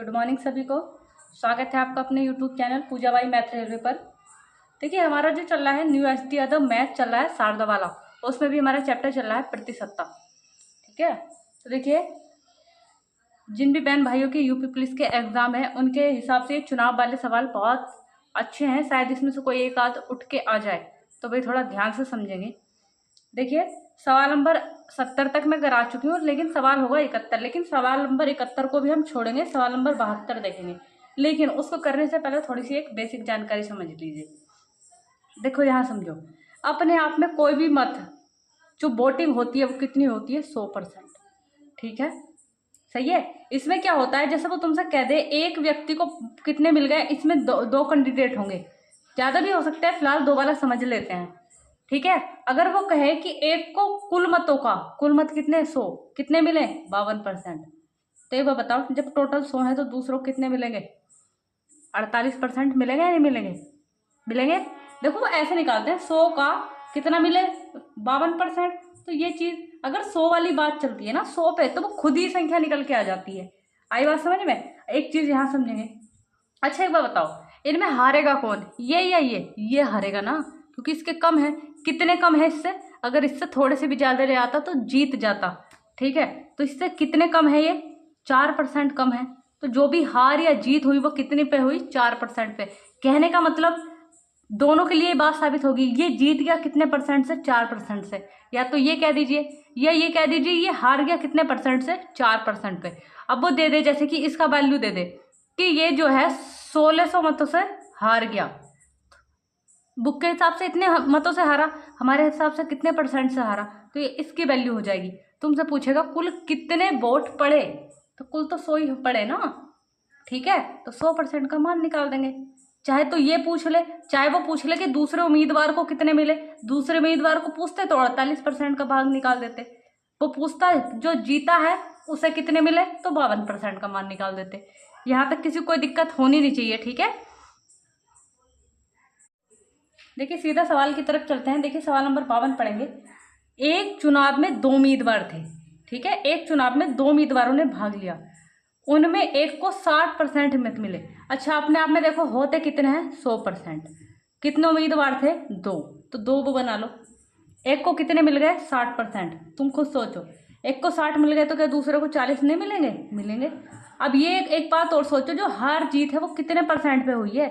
Good morning सभी को। स्वागत है आपका अपने YouTube channel Pooja by math railway पर। देखिए हमारा जो चल रहा है new S T other math चल रहा है शारदा वाला, उसमें भी हमारा चैप्टर चल रहा है प्रतिशतता। ठीक है, तो देखिए जिन भी बहन भाइयों के यूपी पुलिस के एग्जाम है उनके हिसाब से चुनाव वाले सवाल बहुत अच्छे हैं, शायद इसमें से कोई एक आध उठ के आ जाए, तो भाई थोड़ा ध्यान से समझेंगे। देखिए सवाल नंबर 70 तक मैं करा चुकी हूँ, लेकिन सवाल होगा 71, लेकिन सवाल नंबर 71 को भी हम छोड़ेंगे, सवाल नंबर 72 देखेंगे। लेकिन उसको करने से पहले थोड़ी सी एक बेसिक जानकारी समझ लीजिए। देखो यहाँ समझो, अपने आप में कोई भी मत जो वोटिंग होती है वो कितनी होती है, 100%। ठीक है, सही है। इसमें क्या होता है, जैसे वो तुमसे कह दे एक व्यक्ति को कितने मिल गए, इसमें दो कैंडिडेट होंगे, ज़्यादा भी हो सकता है, फिलहाल दो वाला समझ लेते हैं। ठीक है, अगर वो कहे कि एक को कुल मतों का, कुल मत कितने 100, कितने मिले 52%, तो एक बार बताओ जब टोटल 100 है तो दूसरों को कितने मिलेंगे, 48% मिलेंगे या नहीं मिलेंगे, मिलेंगे। देखो वो ऐसे निकालते हैं 100 का कितना मिले 52%, तो ये चीज़ अगर 100 वाली बात चलती है ना 100 पे, तो वो खुद ही संख्या निकल के आ जाती है। आई बात समझ में। एक चीज़ यहाँ समझेंगे। अच्छा एक बार बताओ, इनमें हारेगा कौन, ये या ये हारेगा ना, क्योंकि इसके कम है। कितने कम है इससे, अगर इससे थोड़े से भी ज़्यादा ले आता तो जीत जाता। ठीक है, तो इससे कितने कम है, ये 4% कम है। तो जो भी हार या जीत हुई वो कितने पे हुई, 4% पे। कहने का मतलब दोनों के लिए बात साबित होगी, ये जीत गया कितने परसेंट से, 4% से। या तो ये कह दीजिए या ये कह दीजिए ये हार गया कितने परसेंट से, 4% पे। अब वो दे दे, जैसे कि इसका वैल्यू दे दे कि ये जो है 1600 मतों से हार गया, बुक के हिसाब से इतने मतों से हारा, हमारे हिसाब से कितने परसेंट से हारा, तो ये इसकी वैल्यू हो जाएगी। तुमसे पूछेगा कुल कितने वोट पड़े, तो कुल तो 100 ही पड़े ना। ठीक है, तो 100% का मान निकाल देंगे। चाहे तो ये पूछ ले, चाहे वो पूछ ले कि दूसरे उम्मीदवार को कितने मिले, दूसरे उम्मीदवार को पूछते तो 48% का भाग निकाल देते। वो पूछता है जो जीता है उसे कितने मिले, तो 52% का मान निकाल देते। यहाँ तक किसी को कोई दिक्कत होनी नहीं चाहिए। ठीक है, देखिए सीधा सवाल की तरफ चलते हैं। देखिए सवाल नंबर 52 पढ़ेंगे। एक चुनाव में 2 उम्मीदवार थे। ठीक है, एक चुनाव में 2 उम्मीदवारों ने भाग लिया, उनमें एक को 60% मत मिले। अच्छा अपने आप में देखो होते कितने हैं, 100%। कितने उम्मीदवार थे, 2, तो 2 वो बना लो। एक को कितने मिल गए, 60%। तुम खुद सोचो, एक को 60 मिल गए तो क्या दूसरे को 40 नहीं मिलेंगे, मिलेंगे। अब ये एक बात और सोचो, जो हार जीत है वो कितने परसेंट पे हुई है,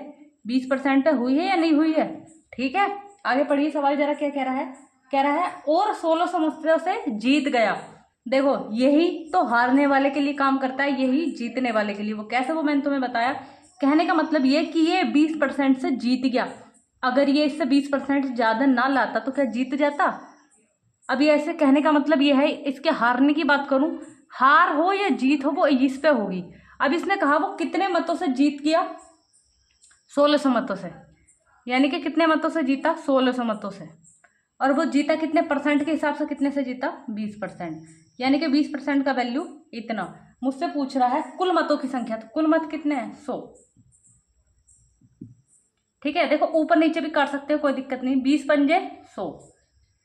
20% पे हुई है या नहीं हुई है। ठीक है, आगे पढ़िए सवाल जरा क्या कह रहा है। कह रहा है और 1600 मतों से जीत गया। देखो यही तो हारने वाले के लिए काम करता है, यही जीतने वाले के लिए। वो कैसे, वो मैंने तुम्हें बताया। कहने का मतलब ये कि ये 20% से जीत गया। अगर ये इससे 20% ज़्यादा ना लाता तो क्या जीत जाता। अब ये ऐसे कहने का मतलब ये है, इसके हारने की बात करूं, हार हो या जीत हो वो इस पे होगी। अब इसने कहा वो कितने मतों से जीत गया, 1600 मतों से, यानी कि कितने मतों से जीता, 1600 मतों से। और वो जीता कितने परसेंट के हिसाब से, कितने से जीता, 20%, यानी कि 20% का वैल्यू इतना। मुझसे पूछ रहा है कुल मतों की संख्या, तो कुल मत कितने हैं, 100। ठीक है, देखो ऊपर नीचे भी कर सकते हो, कोई दिक्कत नहीं। 20 पंजे 100,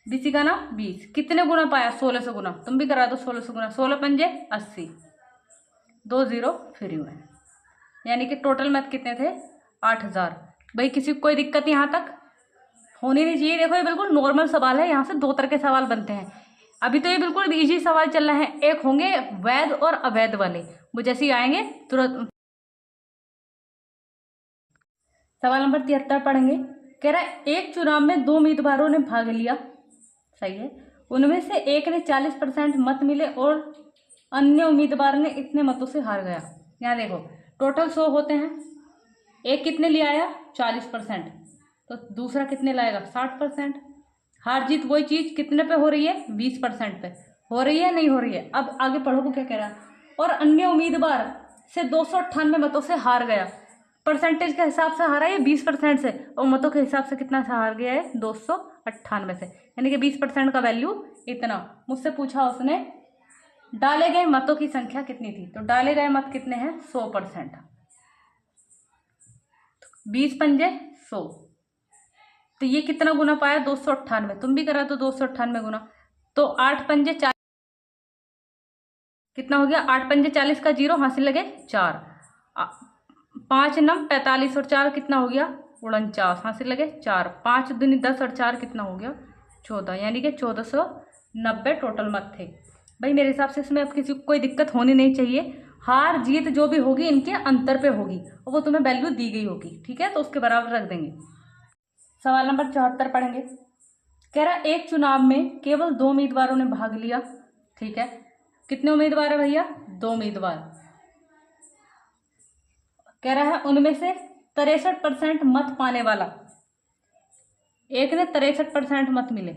20 का ना 20, कितने गुना पाया, 1600 गुना। तुम भी करा दो 1600 गुना, 16 पंजे 80, 2 0 फ्री हुए, यानी कि टोटल मत कितने थे, 8000। भाई किसी को कोई दिक्कत यहाँ तक होनी नहीं चाहिए। देखो ये बिल्कुल नॉर्मल सवाल है, यहाँ से 2 तरह के सवाल बनते हैं। अभी तो ये बिल्कुल इजी सवाल चल रहे हैं, एक होंगे वैध और अवैध वाले, वो जैसे ही आएंगे तुरंत। सवाल नंबर 73 पढ़ेंगे। कह रहा है एक चुनाव में 2 उम्मीदवारों ने भाग लिया, सही है, उनमें से एक ने 40% मत मिले और अन्य उम्मीदवार ने इतने मतों से हार गया। यहाँ देखो टोटल 100 होते हैं, एक कितने ले आया, 40%, तो दूसरा कितने लाएगा, 60%। हार जीत वही चीज कितने पे हो रही है, 20% पे हो रही है, नहीं हो रही है। अब आगे पढ़ो वो क्या कह रहा है। और अन्य उम्मीदवार से 298 मतों से हार गया। परसेंटेज के हिसाब से हारा है 20% से, और मतों के हिसाब से कितना से हार गया है, 298 से, यानी कि 20% का वैल्यू इतना। मुझसे पूछा उसने डाले गए मतों की संख्या कितनी थी, तो डाले गए मत कितने हैं, 100%। 20 पंजे 100, तो ये कितना गुना पाया, 298। तुम भी करा तो 298 गुना, तो 8 पंजे 40, कितना हो गया, 8 पंजे 40 का 0 हासिल लगे 4, 5 नम 45 और 4 कितना हो गया 49, हासिल लगे 4, 5 दूनी 10 और 4 कितना हो गया 14, यानी कि 1490 टोटल मत थे। भाई मेरे हिसाब से इसमें अब किसी को कोई दिक्कत होनी नहीं चाहिए। हार जीत जो भी होगी इनके अंतर पे होगी और वो तुम्हें वैल्यू दी गई होगी, ठीक है, तो उसके बराबर रख देंगे। सवाल नंबर 74 पढ़ेंगे। कह रहा एक चुनाव में केवल 2 उम्मीदवारों ने भाग लिया, ठीक है। कितने उम्मीदवार है भैया 2 उम्मीदवार। कह रहा है उनमें से 63% मत पाने वाला, एक ने 63% मत मिले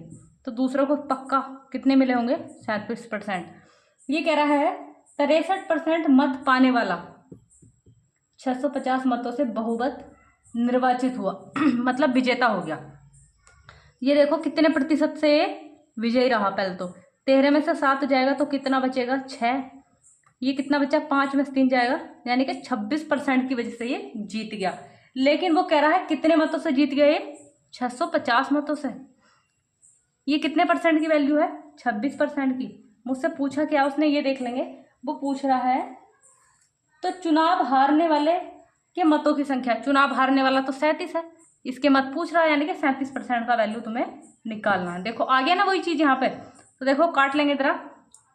तो दूसरों को पक्का कितने मिले होंगे 37%। ये कह रहा है 63% मत पाने वाला 650 मतों से बहुमत निर्वाचित हुआ मतलब विजेता हो गया। ये देखो कितने प्रतिशत से विजयी रहा। पहले तो 13 में से 7 जाएगा तो कितना बचेगा 6, ये कितना बचा 5 में से 3 जाएगा, यानी कि 26% की वजह से ये जीत गया। लेकिन वो कह रहा है कितने मतों से जीत गया ये 650 मतों से। ये कितने परसेंट की वैल्यू है 26% की। मुझसे पूछा क्या उसने ये देख लेंगे। वो पूछ रहा है तो चुनाव हारने वाले के मतों की संख्या, चुनाव हारने वाला तो 37 है, इसके मत पूछ रहा है, यानी कि 37% का वैल्यू तुम्हें निकालना है। देखो आ गया ना वही चीज यहाँ पे। तो देखो काट लेंगे जरा,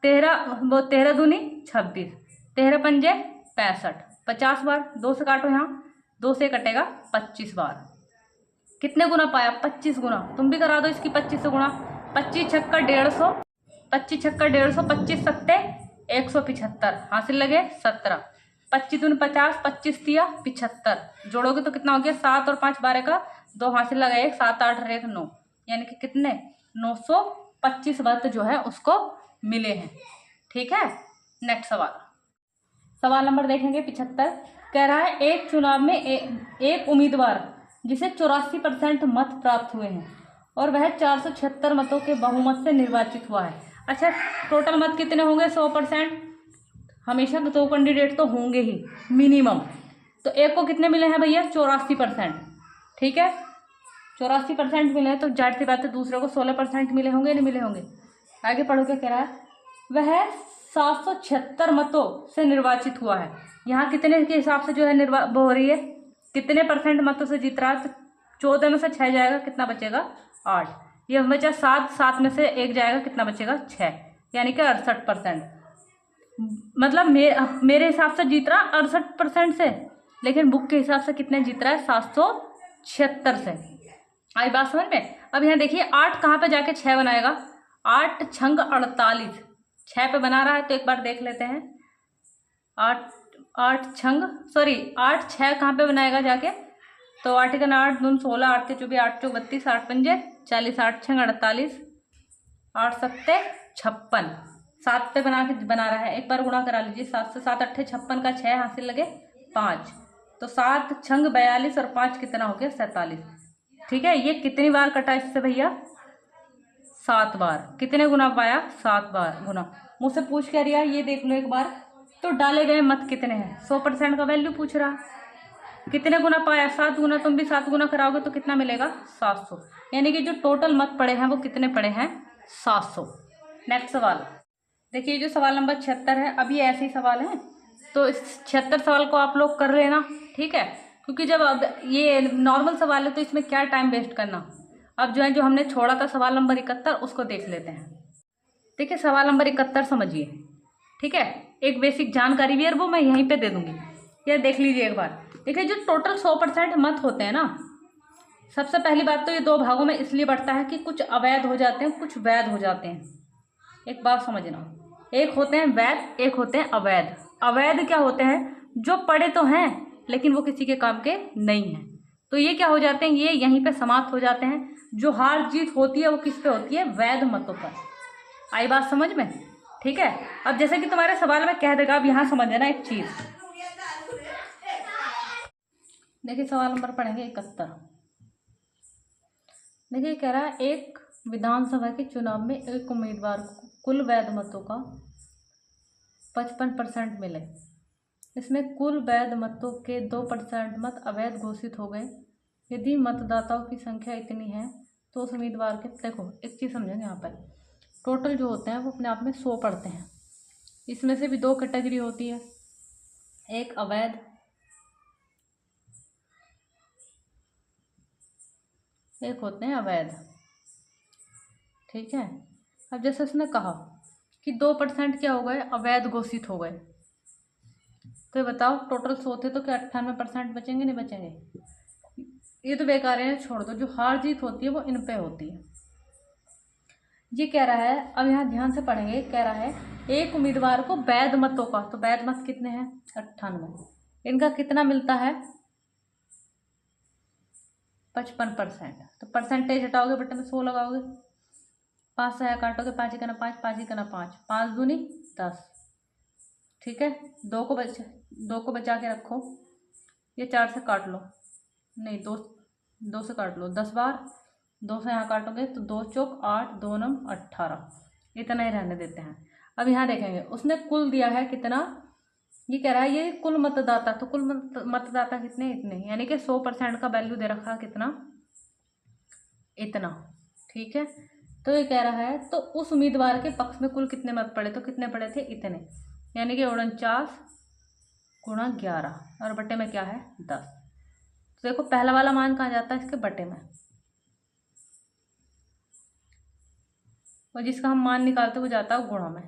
13 दूनी 26, 13 पंजे 65, 50 बार 2 से काटो, यहाँ 2 से कटेगा 25 बार। कितने गुना पाया 25 गुना। तुम भी करा दो इसकी 25 से गुणा। 25 छक्का 150, 25 छक्का 150, 25 सत्ते 175, हासिल लगे 17, 25 दूनी 50, 25 दिया 75, जोड़ोगे तो कितना हो गया 7 और 5 12 का 2, हासिल लगा 1, 7 8 1 9, यानी कि कितने 925 मत जो है उसको मिले हैं, ठीक है। नेक्स्ट सवाल नंबर देखेंगे 75। कह रहा है एक चुनाव में एक उम्मीदवार जिसे 84% मत प्राप्त हुए हैं और वह 476 मतों के बहुमत से निर्वाचित हुआ है। अच्छा टोटल मत कितने होंगे 100%, हमेशा 2 कैंडिडेट तो होंगे ही मिनिमम। तो एक को कितने मिले हैं भैया 84%, ठीक है। 84% मिले हैं तो जाहिर सी बात है दूसरे को 16% मिले होंगे, नहीं मिले होंगे। आगे पढ़ो क्या कह रहा है। वह 776 मतों से निर्वाचित हुआ है। यहाँ कितने के हिसाब से जो है वो हो रही है, कितने परसेंट मतों से जीत रहा है। तो 14 में से 6 जाएगा कितना बचेगा 8, ये बचा 7, 7 में से 1 जाएगा कितना बचेगा 6, यानी कि 68%। मतलब मेरे हिसाब से जीत रहा 68% से, लेकिन बुक के हिसाब से कितने जीत रहा है 776 से। आई बात समझ में। अब यहाँ देखिए 8 कहाँ पे जाके 6 बनाएगा, 8 छंग 48, 6 पे बना रहा है तो एक बार देख लेते हैं। 8 6 कहाँ पे बनाएगा जाके, तो 8 का 8 दून 16, 8 के 24, 8 चौक 32, 8 पंजे 40, 8 छंग 48, 8 सत्ते 56, 7 पे बना रहा है। एक बार गुणा करा लीजिए, 7 से 7 8 56 का 6, हासिल लगे 5, तो 7 छंग 42 और 5 कितना हो गया 47, ठीक है। ये कितनी बार कटा इससे भैया 7 बार। कितने गुना पाया 7 बार गुना। मुझसे पूछ क्या रिया ये देख लो एक बार। तो डाले गए मत कितने हैं 100% का वैल्यू पूछ रहा, कितने गुना पाया 7 गुना। तुम भी 7 गुना कराओगे तो कितना मिलेगा 700, यानी कि जो टोटल मत पड़े हैं वो कितने पड़े हैं 700। नेक्स्ट सवाल देखिए, जो सवाल नंबर 76 है। अभी ऐसे ही सवाल हैं तो इस 76 सवाल को आप लोग कर लेना, ठीक है, क्योंकि जब अब ये नॉर्मल सवाल है तो इसमें क्या टाइम वेस्ट करना। अब जो है जो हमने छोड़ा था सवाल नंबर 71 उसको देख लेते हैं। देखिए सवाल नंबर 71 समझिए, ठीक है। एक बेसिक जानकारी भी है वो मैं यहीं पे दे दूंगी, ये देख लीजिए एक बार। देखिए जो टोटल 100% मत होते हैं ना, सबसे पहली बात तो ये 2 भागों में इसलिए बढ़ता है कि कुछ अवैध हो जाते हैं, कुछ वैध हो जाते हैं। एक बात समझना, एक होते हैं वैध, एक होते हैं अवैध। अवैध क्या होते हैं, जो पढ़े तो हैं लेकिन वो किसी के काम के नहीं हैं, तो ये क्या हो जाते हैं, ये यहीं पे समाप्त हो जाते हैं। जो हार जीत होती है वो किस पे होती है, वैध मतों पर। आई बात समझ में, ठीक है। अब जैसे कि तुम्हारे सवाल में कह देगा, अब यहाँ समझ लेना एक चीज। देखिए सवाल नंबर पढ़ेंगे 71। देखिए कह रहा है एक विधानसभा के चुनाव में एक उम्मीदवार को कुल वैध मतों का 55% मिले। इसमें कुल वैध मतों के 2% मत अवैध घोषित हो गए। यदि मतदाताओं की संख्या इतनी है तो उस उम्मीदवार के, देखो एक चीज़ समझेंगे यहाँ पर, टोटल जो होते हैं वो अपने आप में 100 पड़ते हैं। इसमें से भी 2 कैटेगरी होती है, एक अवैध एक होते हैं अवैध। ठीक है, अब जैसे उसने कहा कि 2% क्या हो गए, अवैध घोषित हो गए, तो ये बताओ टोटल 100 थे तो क्या 98% बचेंगे, नहीं बचेंगे? ये तो बेकार है, छोड़ दो। जो हार जीत होती है वो इन पे होती है। ये कह रहा है, अब यहाँ ध्यान से पढ़ेंगे, कह रहा है एक उम्मीदवार को वैध मतों का, तो वैध मत कितने हैं 98, इनका कितना मिलता है 55%। तो परसेंटेज हटाओगे, बटे में 100 लगाओगे, 5 से काटोगे, 5 का ना 5, 5 का ना 5, 5 दूनी 10। ठीक है, 2 को बचा के रखो, ये 4 से काट लो, नहीं 2 से काट लो, 10 बार 2 से यहाँ काटोगे तो 2 चौक 8, 2 9 18, इतना ही रहने देते हैं। अब यहाँ देखेंगे उसने कुल दिया है कितना, ये कह रहा है ये कुल मतदाता, तो कुल मतदाता कितने, इतने, यानी कि 100% का वैल्यू दे रखा कितना, इतना। ठीक है, तो ये कह रहा है तो उस उम्मीदवार के पक्ष में कुल कितने मत पड़े, तो कितने पड़े थे, इतने, यानी कि 49 गुणा 11 और बटे में क्या है 10। तो देखो पहला वाला मान कहाँ जाता है, इसके बटे में, और जिसका हम मान निकालते वो जाता है गुणा में।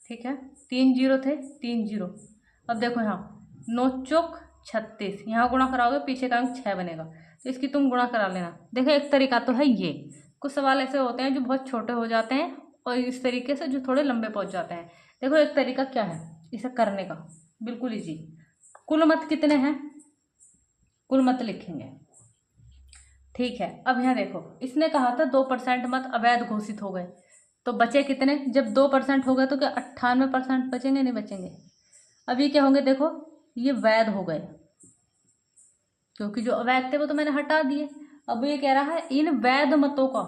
ठीक है, 3 जीरो थे, 3 जीरो। अब देखो यहाँ 9 चौक 36, यहाँ गुणा कराओगे पीछे का अंक 6 बनेगा, तो इसकी तुम गुणा करा लेना। देखो एक तरीका तो है ये, कुछ सवाल ऐसे होते हैं जो बहुत छोटे हो जाते हैं और इस तरीके से जो थोड़े लंबे पहुंच जाते हैं। देखो एक तरीका क्या है इसे करने का, बिल्कुल इजी। कुल मत कितने हैं, कुल मत लिखेंगे। ठीक है, अब यहाँ देखो इसने कहा था 2% मत अवैध घोषित हो गए, तो बचे कितने, जब 2% हो गए तो क्या 98% बचेंगे, नहीं बचेंगे? अब ये क्या होंगे, देखो ये वैध हो गए, क्योंकि जो अवैध थे वो तो मैंने हटा दिए। अब ये कह रहा है इन वैध मतों का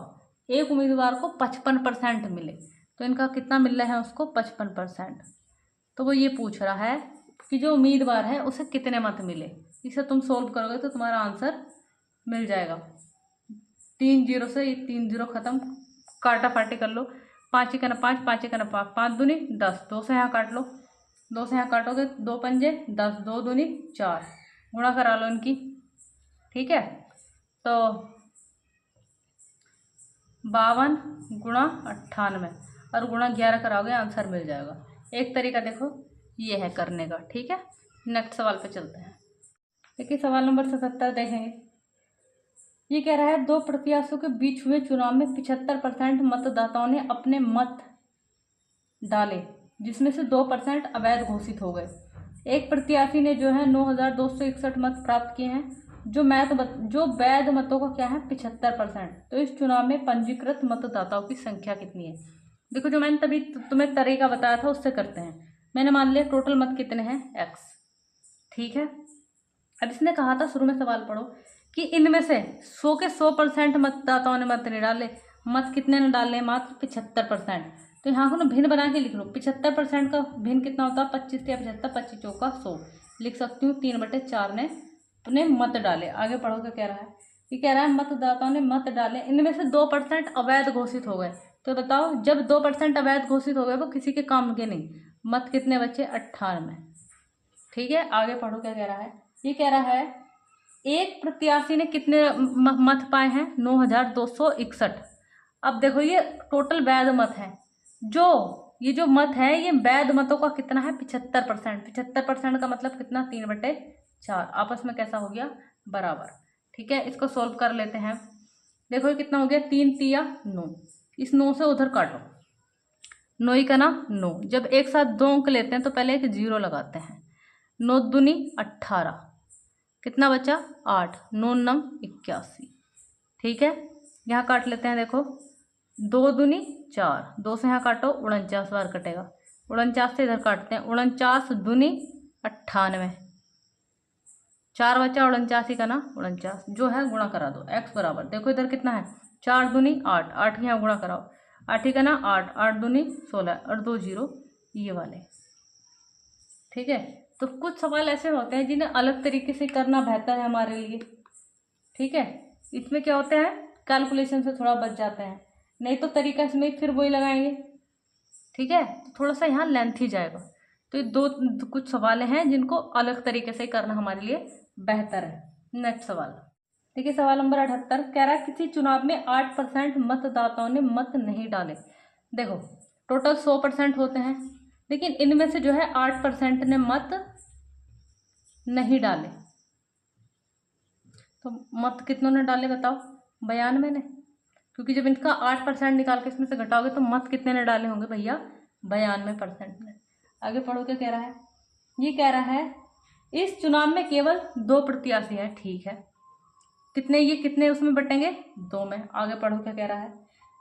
एक उम्मीदवार को 55% मिले, तो इनका कितना मिल रहा है उसको 55%। तो वो ये पूछ रहा है कि जो उम्मीदवार है उसे कितने मत मिले। इसे तुम सोल्व करोगे तो तुम्हारा आंसर मिल जाएगा। 3 जीरो से 3 जीरो खत्म, काटा फाटी कर लो, 5 का ना 5, 5 का ना 5, 5 दूनी 10, 2 से यहाँ काट लो, 2 से यहाँ काटोगे 2 पंजे 10, 2 दूनी 4, गुणा करा लो इनकी। ठीक है, तो 52 गुणा 98 और गुणा 11 कराओगे आंसर मिल जाएगा। एक तरीका देखो ये है करने का। ठीक है, नेक्स्ट सवाल पे चलते हैं। देखिए सवाल नंबर 77 देखेंगे। ये कह रहा है 2 प्रत्याशियों के बीच हुए चुनाव में 75% मतदाताओं ने अपने मत डाले, जिसमें से 2% अवैध घोषित हो गए। एक प्रत्याशी ने जो है 9261 मत प्राप्त किए हैं, जो वैध मतों का क्या है 75%। तो इस चुनाव में पंजीकृत मतदाताओं की संख्या कितनी है? देखो जो मैंने तभी तुम्हें तरीका बताया था उससे करते हैं। मैंने मान लिया टोटल मत कितने हैं x। ठीक है, अब इसने कहा था शुरू में सवाल पढ़ो कि इनमें से 100 के 100% मतदाताओं ने मत नहीं डाले। मत कितने ने डाले, मात्र 75%। तो यहाँ को ना भिन्न बना के लिख लो, 75% का भिन्न कितना होता है 25 या 75, 25 चौका 100 लिख सकती हूँ। 3/4 ने अपने मत डाले। आगे पढ़ो क्या कह रहा है, ये कह रहा है मतदाताओं ने मत डाले, इनमें से 2% अवैध घोषित हो गए। तो बताओ जब 2% अवैध घोषित हो गए वो किसी के काम के नहीं, मत कितने बचे 98। ठीक है, आगे पढ़ो क्या कह रहा है, ये कह रहा है एक प्रत्याशी ने कितने मत पाए हैं 9261। अब देखो ये टोटल वैध मत है, ये जो मत है ये वैध मतों का कितना है 75%। 75% का मतलब कितना 3/4, आपस में कैसा हो गया बराबर। ठीक है, इसको सोल्व कर लेते हैं। देखो ये कितना हो गया 3 तिया 9, इस 9 से उधर काटो, 9 का ना 9, जब एक साथ 2 अंक लेते हैं तो पहले एक 0 लगाते हैं। 9 दूनी 18, कितना बचा 8, 9 9 81। ठीक है, यहाँ काट लेते हैं। देखो 2 दूनी 4, 2 से यहाँ काटो 49 बार कटेगा, 49 से इधर काटते हैं, 49 दूनी 98, 4 बचा 49 का ना 49, जो है गुणा करा दो x बराबर। देखो इधर कितना है 4 दूनी 8, 8 यहाँ गुणा कराओ, 8 का ना 8, 8 दूनी 16 और 2 जीरो ये वाले। ठीक है, तो कुछ सवाल ऐसे होते हैं जिन्हें अलग तरीके से करना बेहतर है हमारे लिए। ठीक है, इसमें क्या होता है कैलकुलेशन से थोड़ा बच जाते हैं, नहीं तो तरीका इसमें फिर वही लगाएंगे। ठीक है, तो थोड़ा सा यहाँ लेंथ ही जाएगा। तो ये दो कुछ सवाल हैं जिनको अलग तरीके से करना हमारे लिए बेहतर है। नेक्स्ट सवाल देखिए, सवाल नंबर 78 कह रहा है किसी चुनाव में 8% मतदाताओं ने मत नहीं डाले। देखो टोटल 100% होते हैं, लेकिन इनमें से जो है 8% ने मत नहीं डाले। तो मत कितनों ने डाले बताओ? 92 ने, क्योंकि जब इनका 8% निकाल के इसमें से घटाओगे तो मत कितने ने डाले होंगे भैया? 92% ने। आगे पढ़ो क्या कह रहा है। ये कह रहा है इस चुनाव में केवल 2 प्रत्याशी हैं। ठीक है, कितने, ये कितने उसमें बटेंगे? 2 में। आगे पढ़ो क्या कह रहा है।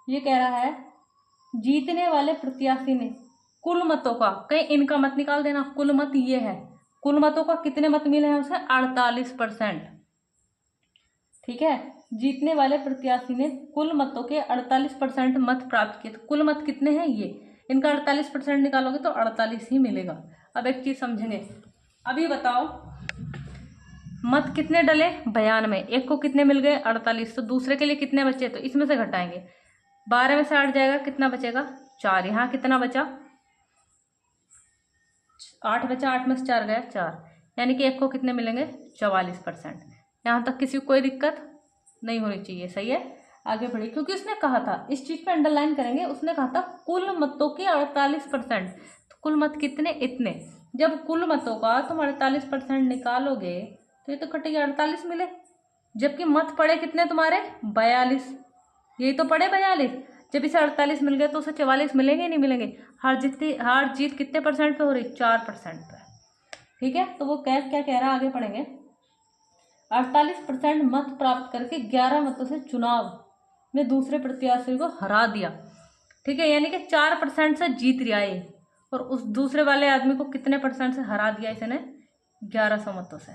ये कह रहा है जीतने वाले प्रत्याशी ने कुल मतों का, कहीं इनका मत निकाल देना, कुल मत ये है, कुल मतों का कितने मत मिले हैं उसे? 48%। ठीक है, जीतने वाले प्रत्याशी ने कुल मतों के 48% मत प्राप्त किए। तो कुल मत कितने हैं? ये, इनका 48% निकालोगे तो 48 ही मिलेगा। अब एक चीज समझेंगे, अभी बताओ मत कितने डले? 92। एक को कितने मिल गए? 48। तो दूसरे के लिए कितने बचे? तो इसमें से घटाएंगे, 12 में से 8 जाएगा, कितना बचेगा? 4। यहाँ कितना बचा? 8 बचा, 8 में से 4 गया 4, यानी कि एक को कितने मिलेंगे? 44%। यहाँ तक किसी को कोई दिक्कत नहीं होनी चाहिए, सही है। आगे बढ़िए, क्योंकि उसने कहा था, इस चीज पे अंडरलाइन करेंगे, उसने कहा था कुल मतों के 48%। तो कुल मत कितने? इतने। जब कुल मतों का तुम 48% निकालोगे तो ये तो कटेगा, 48 मिले, जबकि मत पड़े कितने तुम्हारे? 42। यही तो पड़े 42। जब इसे 48 मिल गए तो उसे 44 मिलेंगे नहीं मिलेंगे? हार जीत कितने परसेंट पे हो रही? 4% पे। ठीक है, तो वो क्या कह रहा है, आगे पढ़ेंगे। 48% मत प्राप्त करके 11 मतों से चुनाव में दूसरे प्रत्याशी को हरा दिया। ठीक है, यानी कि 4% से जीत रहा है, और उस दूसरे वाले आदमी को कितने परसेंट से हरा दिया इसने? 1100 मतों से।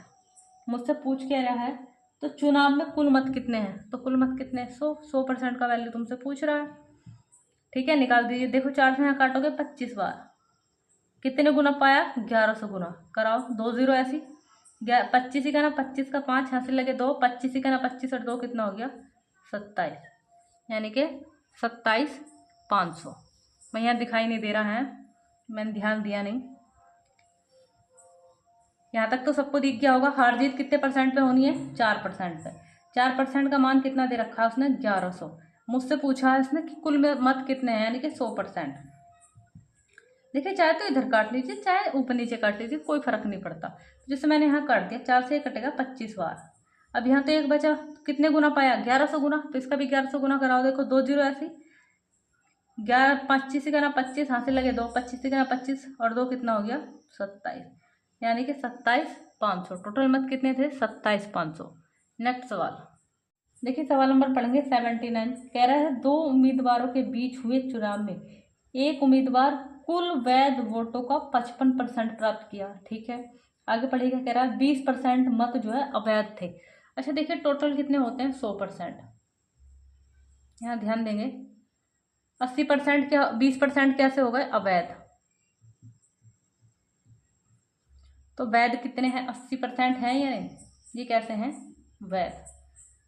मुझसे पूछ के रहा है तो चुनाव में कुल मत कितने हैं? तो कुल मत कितने? 100% का वैल्यू तुमसे पूछ रहा है। ठीक है, निकाल दीजिए। देखो 4 से यहाँ काटोगे 25 बार, कितने गुना पाया? 1100 गुना। कराओ, 2 0 ऐसी, 25 ही का ना 25 का 5, यहाँ से लगे 2, 25 ही का ना 25 और 2 कितना हो गया? 27, यानी कि 27,500। मैं यहाँ दिखाई नहीं दे रहा है, मैंने ध्यान दिया नहीं। यहाँ तक तो सबको दिख गया होगा। हार जीत कितने परसेंट पे होनी है? 4% पे। 4% का मान कितना दे रखा है उसने? 1100। मुझसे पूछा है इसने कि कुल में मत कितने हैं, यानी कि 100%। देखिए, चाहे तो इधर काट लीजिए, चाहे ऊपर नीचे काट लीजिए, कोई फर्क नहीं पड़ता। जैसे मैंने यहाँ काट दिया, 4 से कटेगा 25 बार। अब यहाँ तो एक बचा, कितने गुना पाया? 1100 गुना। तो इसका भी 1100 गुना कराओ। देखो 2 0 ऐसी, 11 25 का ना 25, यहाँ से लगे 2, 25 का ना 25 और 2 कितना हो गया? 27, यानी कि 27,500। टोटल मत कितने थे? 27,500। नेक्स्ट सवाल देखिए, सवाल नंबर पढ़ेंगे 79। कह रहा है 2 उम्मीदवारों के बीच हुए चुनाव में एक उम्मीदवार कुल वैध वोटों का 55% प्राप्त किया। ठीक है, आगे पढ़िएगा। कह रहा है 20% मत जो है अवैध थे। अच्छा देखिए, टोटल कितने होते हैं? 100%। यहाँ ध्यान देंगे, 80% क्या, 20% कैसे हो गए? अवैध। तो वैध कितने हैं? 80% हैं या नहीं? ये कैसे हैं? वैध।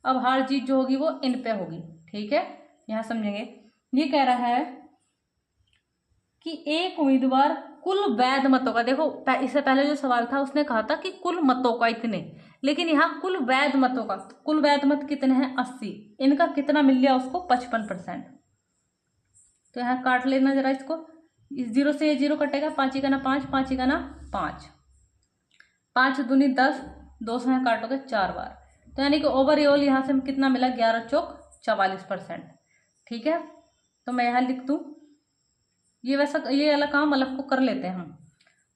अब हार जीत जो होगी वो इन पे होगी। ठीक है, यहां समझेंगे। ये कह रहा है कि एक उम्मीदवार कुल वैध मतों का, देखो इससे पहले जो सवाल था उसने कहा था कि कुल मतों का इतने, लेकिन यहाँ कुल वैध मतों का, तो कुल वैध मत कितने हैं? 80। इनका कितना मिल गया उसको? 55%। तो यहाँ काट लेना जरा इसको, इस 0 से ये 0 कटेगा, 5 का ना 5, 5 का ना 5, 5 दूनी 10, 2 से यहाँ काटोगे 4 बार। तो यानी कि ओवरऑल यहाँ से कितना मिला? 11 चौक 44%। ठीक है, तो मैं यहाँ लिख दूँ, ये वैसा ये वाला काम अलग को कर लेते हैं हम।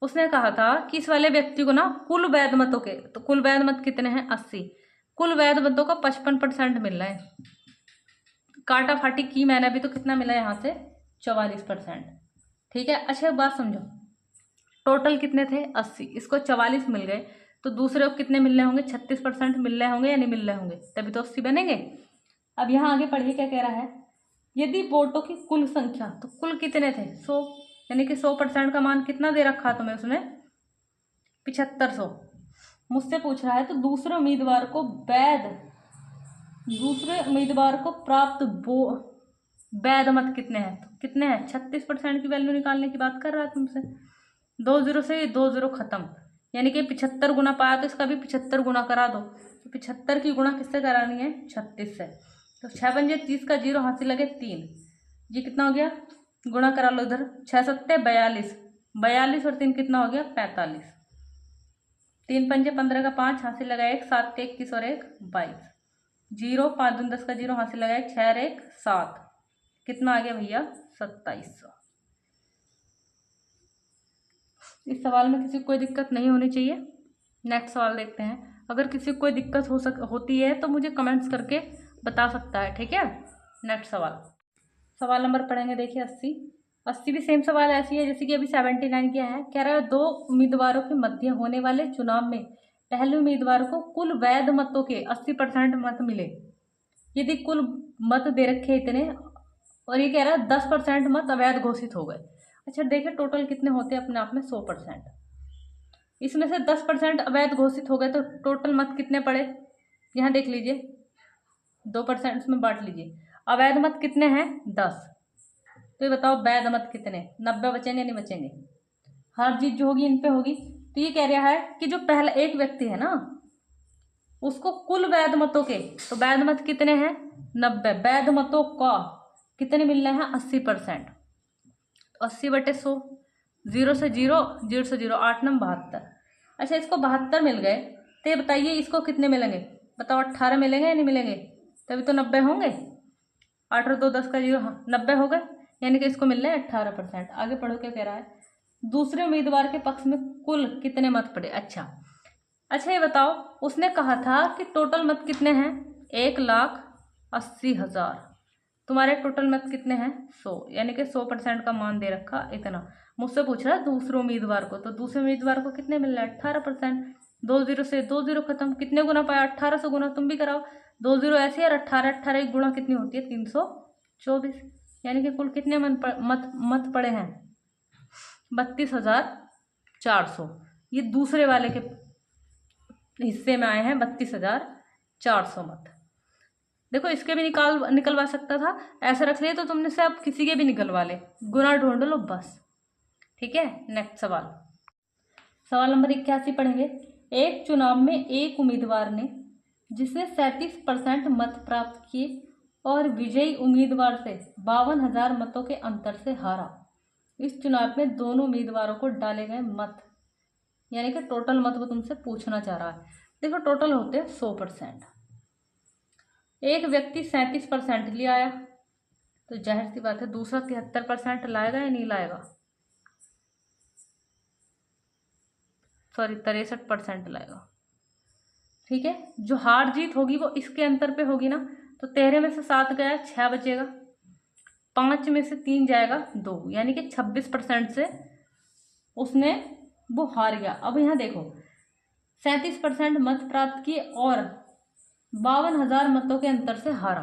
उसने कहा था कि इस वाले व्यक्ति को ना कुल वैध मतों के, तो कुल वैध मत कितने हैं? 80। कुल वैध मतों का 55% मिल रहा है। काटा फाटी की मैंने अभी, तो कितना मिला यहाँ से? 44%। ठीक है, अच्छा एक बात समझो, टोटल कितने थे? 80, इसको 44 मिल गए, तो दूसरे को कितने मिल रहे होंगे? 36% मिल रहे होंगे या नहीं मिल रहे होंगे? तभी तो 80 बनेंगे। अब यहाँ आगे पढ़िए क्या कह रहा है। यदि वोटों की कुल संख्या, तो कुल कितने थे? 100, यानी कि 100% का मान कितना दे रखा तुम्हें उसने? 7500। मुझसे पूछ रहा है तो दूसरे उम्मीदवार को प्राप्त वैध मत कितने हैं? तो कितने हैं? 36% की वैल्यू निकालने की बात कर रहा है तुमसे। 2 जीरो से 2 जीरो खत्म, यानी कि 75 गुना पाया तो इसका भी 75 गुना करा दो। तो 75 की गुणा किससे करानी है? 36 से। तो 6 पंजे 30 का जीरो हासिल लगे 3, ये कितना हो गया? गुणा करा लो इधर, 6 सत्ते 42, 42 और 3 कितना हो गया? 45। 3 पंजे 15 का 5 हासिल लगा 1, 7 के 21 और 1 22, जीरो 5 दूनी 10 का जीरो हासिल लगा 1, 6 और 1 7, कितना आ गया भैया? 2700। इस सवाल में किसी को कोई दिक्कत नहीं होनी चाहिए। नेक्स्ट सवाल देखते हैं। अगर किसी को कोई दिक्कत होती है तो मुझे कमेंट्स करके बता सकता है, ठीक है। नेक्स्ट सवाल नंबर पढ़ेंगे, देखिए 80 भी सेम सवाल ऐसी है जैसे कि अभी 79 किया है। कह रहा है 2 उम्मीदवारों के मध्य होने वाले चुनाव में पहले उम्मीदवार को कुल वैध मतों के 80% मत मिले। यदि कुल मत दे रखे इतने और ये कह रहा है 10% मत अवैध घोषित हो गए। अच्छा देखिए टोटल कितने होते हैं अपने आप में? 100%। इसमें से 10% अवैध घोषित हो गए तो टोटल मत कितने पड़े? यहाँ देख लीजिए, 2% उसमें बांट लीजिए। अवैध मत कितने हैं? 10। तो ये बताओ वैध मत कितने? 90 बचेंगे नहीं बचेंगे? हर जीत जो होगी इन पे होगी। तो ये कह रहा है कि जो पहला एक व्यक्ति है ना उसको कुल वैध मतों के, तो वैध मत कितने हैं? 90। वैध मतों का कितने मिल रहे हैं? 80%। 80/100, 0 से 0, 0 से 0, 8 9 72। अच्छा इसको 72 मिल गए तो ये बताइए इसको कितने मिलेंगे? बताओ 18 मिलेंगे या नहीं मिलेंगे? तभी तो 90 होंगे। 8 और 2 10 का 0, हाँ 90 हो गए, यानी कि इसको मिल रहे हैं 18%। आगे पढ़ो क्या कह रहा है। दूसरे उम्मीदवार के पक्ष में कुल कितने मत पड़े? अच्छा ये बताओ, उसने कहा था कि टोटल मत कितने हैं? 1,80,000। तुम्हारे टोटल मत कितने हैं? 100, यानी कि 100% का मान दे रखा इतना। मुझसे पूछ रहा है दूसरे उम्मीदवार को, तो दूसरे उम्मीदवार को कितने मिल रहा है? 18%। 2 जीरो से 2 जीरो खत्म, कितने गुना पाया? 18 से गुना, तुम भी कराओ। 2 जीरो ऐसे और 18 की गुणा कितनी होती है? 324, यानी कि कुल कितने मत पड़े हैं? 32,400। ये दूसरे वाले के हिस्से में आए हैं 32,400 मत। देखो इसके भी निकलवा सकता था, ऐसा रख लिया तो तुमने से अब किसी के भी निकलवा ले, गुना ढूंढ लो बस, ठीक है। नेक्स्ट सवाल नंबर 81 पढ़ेंगे। एक चुनाव में एक उम्मीदवार ने जिसने 37% मत प्राप्त किए और विजयी उम्मीदवार से 52,000 मतों के अंतर से हारा। इस चुनाव में दोनों उम्मीदवारों को डाले गए मत, यानी कि टोटल मत वो तुमसे पूछना चाह रहा है। देखो टोटल होते हैं 100%। एक व्यक्ति 37% ले आया तो जाहिर सी बात है दूसरा 73% लाएगा या नहीं लाएगा? सॉरी 63% लाएगा, ठीक है। जो हार जीत होगी वो इसके अंतर पे होगी ना, तो 13 में से 7 गया 6 बचेगा, 5 में से 3 जाएगा 2, यानी कि 26% से उसने वो हार गया। अब यहाँ देखो 37% मत प्राप्त किए और 52,000 मतों के अंतर से हारा।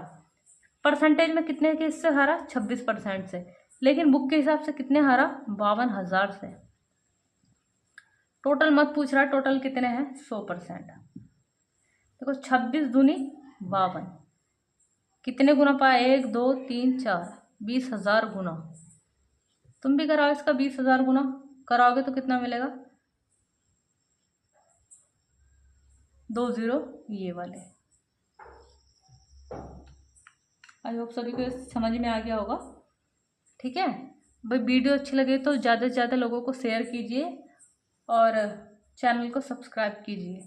परसेंटेज में कितने के इससे हारा? 26% से, लेकिन बुक के हिसाब से कितने हारा? 52,000 से। टोटल मत पूछ रहा है, टोटल कितने हैं? 100%। देखो 26 दूनी 52, कितने गुना पाया? 1 2 3 4, 20,000 गुना। तुम भी कराओ इसका 20,000 गुना, कराओगे तो कितना मिलेगा? 2 जीरो ये वाले। आई होप सभी को समझ में आ गया होगा, ठीक है भाई। वीडियो अच्छी लगे तो ज़्यादा से ज़्यादा लोगों को शेयर कीजिए और चैनल को सब्सक्राइब कीजिए।